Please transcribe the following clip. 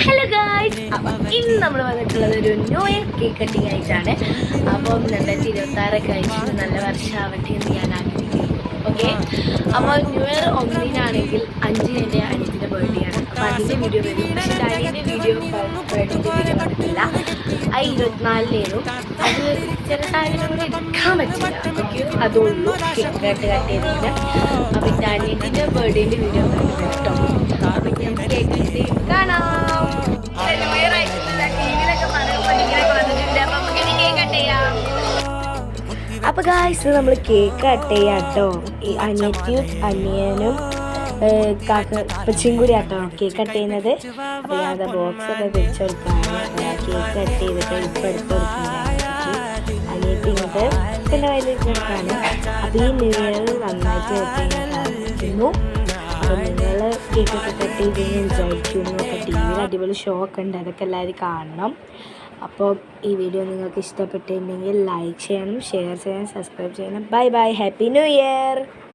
Hello guys, അപ്പം ഇന്ന് നമ്മൾ വന്നിട്ടുള്ളത് ഒരു ന്യൂ ഇയർ കേക്ക് കട്ടിങ് ആയിട്ടാണ്. അപ്പം 2026 കഴിച്ചിട്ട് നല്ല വർഷമാവട്ടെ എന്ന് ഞാൻ ആഗ്രഹിക്കുന്നു. ഓക്കെ, അപ്പോൾ ന്യൂ ഇയർ 1-നാണെങ്കിൽ 5-ന് എൻ്റെ അനിയത്തിൻ്റെ ബർത്ത്ഡേ ആണ്. അപ്പോൾ അതിൻ്റെ വീഡിയോ വരും. പക്ഷേ അനിയൻ്റെ ബർത്ത്ഡേൻ്റെ വീഡിയോ വന്നിട്ടില്ല. ആ 24-നായിരുന്നു. അത് ചില സാഹചര്യങ്ങൾ എടുക്കാൻ പറ്റില്ല. ഓക്കെ, അതുള്ളൂ കേക്ക് കട്ട് ചെയ്തതിന്. അപ്പോൾ എൻ്റെ അനിയത്തിൻ്റെ ബർത്ത്ഡേൻ്റെ വീഡിയോ കേട്ടോ. അപ്പം ഞാൻ കേക്ക് കാണാം. അപ്പൊ ഗായ്സ്, നമ്മൾ കേക്ക് കട്ട് ചെയ്യാം കേട്ടോ. ഈ അനിയത്തിയും അനിയനും പച്ചയും കൂടി ആട്ടോ കേക്ക് കട്ട് ചെയ്യുന്നത്. അപ്പൊ ഞാൻ ബോക്സ് ഒക്കെ വെച്ച് കൊടുക്കാണ്. കേക്ക് കട്ട് ചെയ്തിട്ട് ഇപ്പം എടുത്ത് കൊടുക്കുന്നുണ്ട്. അനിയത്തി ഇങ്ങോട്ട് എൻ്റെ വയലിൽ കൊടുക്കാണ്. അപ്പൊ ഈ ന്യൂ ഇയർ നന്നായിട്ട് കഴിക്കുന്നു. അപ്പോൾ നിങ്ങൾ കേക്കൊക്കെ കട്ട് ചെയ്തെന്ന് വിചാരിക്കുന്നു. അപ്പോൾ ടി വിയിൽ അടിപൊളി ഷോ ഒക്കെ ഉണ്ട്, അതൊക്കെ എല്ലാവരും കാണണം. അപ്പോൾ ഈ വീഡിയോ നിങ്ങൾക്ക് ഇഷ്ടപ്പെട്ടിട്ടുണ്ടെങ്കിൽ ലൈക്ക് ചെയ്യണം, ഷെയർ ചെയ്യണം, സബ്സ്ക്രൈബ് ചെയ്യണം. Bye bye, happy new year.